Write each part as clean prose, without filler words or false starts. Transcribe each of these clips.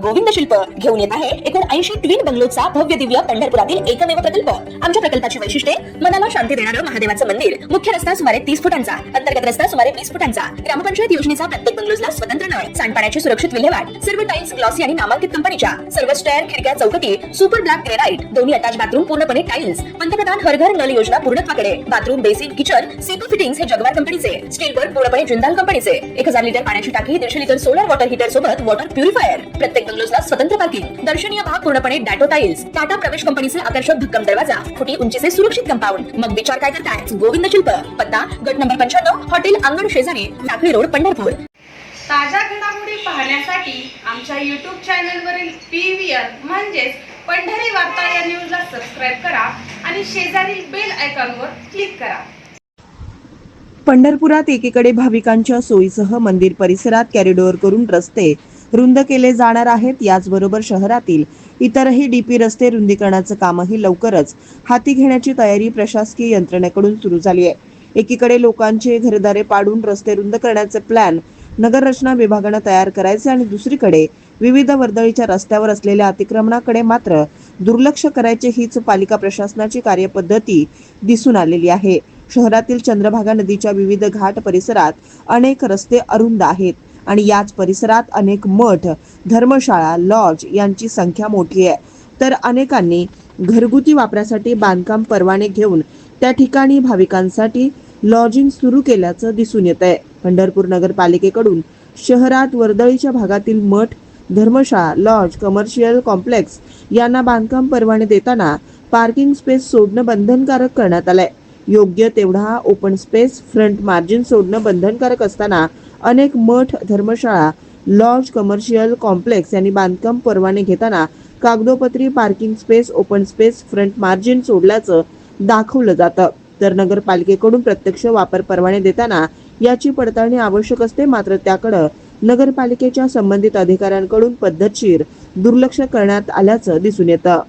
गोविंद शिल्प घेऊन येत आहे एकूण 80 ट्विन बंगलोचा भव्य दिव्य पंढरपुरातील एकमेव प्रकल्प। आमच्या प्रकल्पाची वैशिष्ट्ये मनाला शांती देणारं महादेवाचं मंदिर, मुख्य रस्ता सुमारे 30 फुटांचा, अंतर्गत रस्ता सुमारे 20 फुटांचा, ग्रामपंचायत योजनेचा प्रत्येक बंगलोजला स्वतंत्र नळ, सांडपाण्याची सुरक्षित विल्हेवाट, सर्व टाइल्स ग्लॉसी आणि नामांकित कंपनीच्या, सर्व स्टेअर, खिडक्या, चौकटी सुपर ब्लॅक ग्रेनाइट, दोन्ही अटॅच बाथरूम पूर्णपणे टाइल्स, पंतप्रधान हर घर नल योजना पूर्णत्वाकडे, bathroom, basin, kitchen, CP fittings हे जगवार कंपनीचे, स्टील वर्क पूर्णपणे जिंदाल कंपनीचे, 1000 लिटर पाण्याची टाकी, 150 लिटर सोलर वॉटर हीटर सोबत वॉटर प्युरिफायर, प्रत्येक बंगलोजला स्वतंत्र पार्किंग, दर्शनीय भाग पूर्णपणे डॅटो टाइल्स, टाटा प्रवेश कंपनीचे आकर्षक भक्कम दरवाजा, फुटी उंचीचे सुरक्षित कंपाऊंड। मग विचार काय करताय? गोविंद शिल्प, पत्ता गट नंबर 95, हॉटेल अंगण शेजारी, टाकळी रोड, पंढरपूर। ताज्या घडामोडी पाहण्यासाठी आमच्या YouTube चॅनलवरील PVR म्हणजेच पंढरी वार्ता या न्यूजला सबस्क्राइब करा आणि शेजारील बेल आयकॉनवर क्लिक करा। पंढरपुरात एकीकडे भाविकांच्या सोयीसह मंदिर परिसरात कॉरिडॉर करून रस्ते रुंद केले जाणार आहेत, याचबरोबर शहरातील इतरही डीपी रस्ते रुंदीकरणाचं कामही लवकरच हाती घेण्याची तयारी प्रशासकीय यंत्रणेकडून सुरू झाली आहे। एकीकडे लोकांचे घरदारे पाडून रस्ते रुंद करण्याचे प्लॅन नगर रचना विभागानं तयार करायचे आणि दुसरीकडे विविध वर्दळीच्या रस्त्यावर असलेल्या अतिक्रमणाकडे मात्र दुर्लक्ष करायचे, हीच पालिका प्रशासनाची कार्यपद्धती दिसून आलेली आहे। शहरातील चंद्रभागा नदीच्या विविध घाट परिसरात अनेक रस्ते अरुंद आहेत आणि याच परिसरात अनेक मठ, धर्मशाळा, लॉज यांची संख्या मोठी आहे। तर अनेकांनी घरगुती वापरासाठी बांधकाम परवाने घेऊन त्या ठिकाणी भाविकांसाठी लॉजिंग सुरू केल्याचं दिसून येत आहे। पंढरपूर नगरपालिकेकडून शहरात वर्दळीच्या भागातील मठ, धर्मशाळा, लॉज, कमर्शियल कॉम्प्लेक्स यांना बांधकाम परवाने देताना पार्किंग स्पेस सोडणं बंधनकारक करण्यात आलंय। योग्य तेवढा ओपन स्पेस फ्रंट मार्जिन सोडणं बंधनकारक असताना अनेक मठ, धर्मशाळा, लॉज, कमर्शियल कॉम्प्लेक्स यांनी बांधकाम परवाने घेताना कागदोपत्री parking space, open space, front margin सोडल्याचं दाखवलं जातं। तर नगरपालिकेकडून प्रत्यक्ष वापर परवाने देताना याची पडताळणी आवश्यक असते, मात्र त्याकडे नगरपालिकेच्या संबंधित अधिकाऱ्यांकडून पद्धतशीर दुर्लक्ष करण्यात आल्याचं दिसून येतं।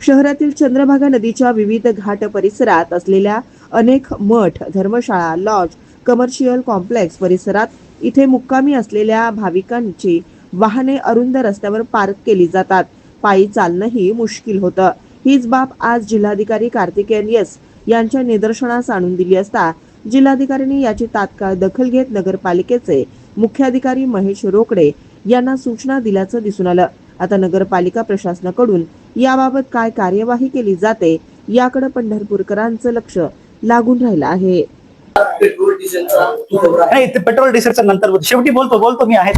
शहरातील चंद्रभागा नदीच्या विविध घाट परिसरात असलेल्या अनेक मठ, धर्मशाळा, लॉज, कमर्शियल कॉम्प्लेक्स परिसरात इथे मुक्कामी असलेल्या भाविकांची वाहने अरुंद रस्त्यावर पार्क केली जातात। पायी चालणंही मुश्किल होतं। हीच बाब आज जिल्हाधिकारी कार्तिकेय एस यांच्या निदर्शनास आणून दिली असता जिल्हाधिकाऱ्यांनी याची तात्काळ दखल घेत नगरपालिकेचे मुख्याधिकारी महेश रोकडे यांना सूचना दिल्याचं दिसून आलं। आता नगरपालिका प्रशासनाकडून याबाबत काय कार्यवाही केली जाते याकडे पंढरपूरकरांचं लक्ष लागून राहिलं आहे। नाही, ते पेट्रोल डिझेलचा नंतर शेवटी बोलतो मी आहे।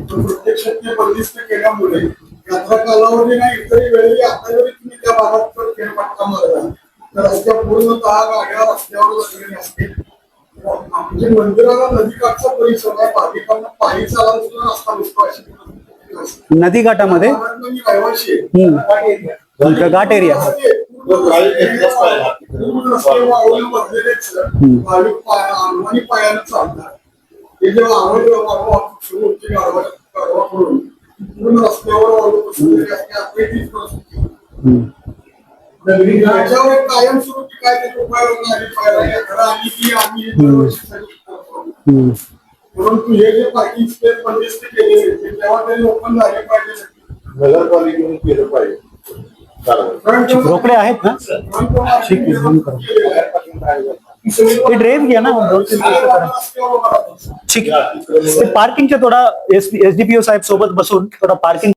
प्रत्यक्षात बंदिस्त केल्यामुळे यात्रा कालावधी नाही इतरही वेळी आता जरी तुम्ही त्या भागात फेरफटका मारला तर रस्त्या पूर्णतः गाड्या रस्त्यावर बसलेल्या असतील। म्हणजे मंदिराला नदीकाठचा परिसर आहे, भाविकांना पायी चालायला सुद्धा रस्ता नसतो अशी नदी घाटामध्ये रहिवाशी घाट एरिया भाविक पायानं चालतात। हे जेव्हा आवड सुरू होती गाडवा करून पूर्ण रस्त्यावर याच्यावर कायमस्वरूपी काय त्याचे उपाययोजना परंतु हे जे पार्किंग स्पेस बंदिस्त केले तेव्हा ते ओपन झाले पाहिजे, नगरपालिकेने केलं पाहिजे। रोकडे आहेत ना, ते ड्राइव घ्या ना, ठीक आहे। पार्किंगच्या थोडा SDPO साहेब सोबत बसून थोडा पार्किंग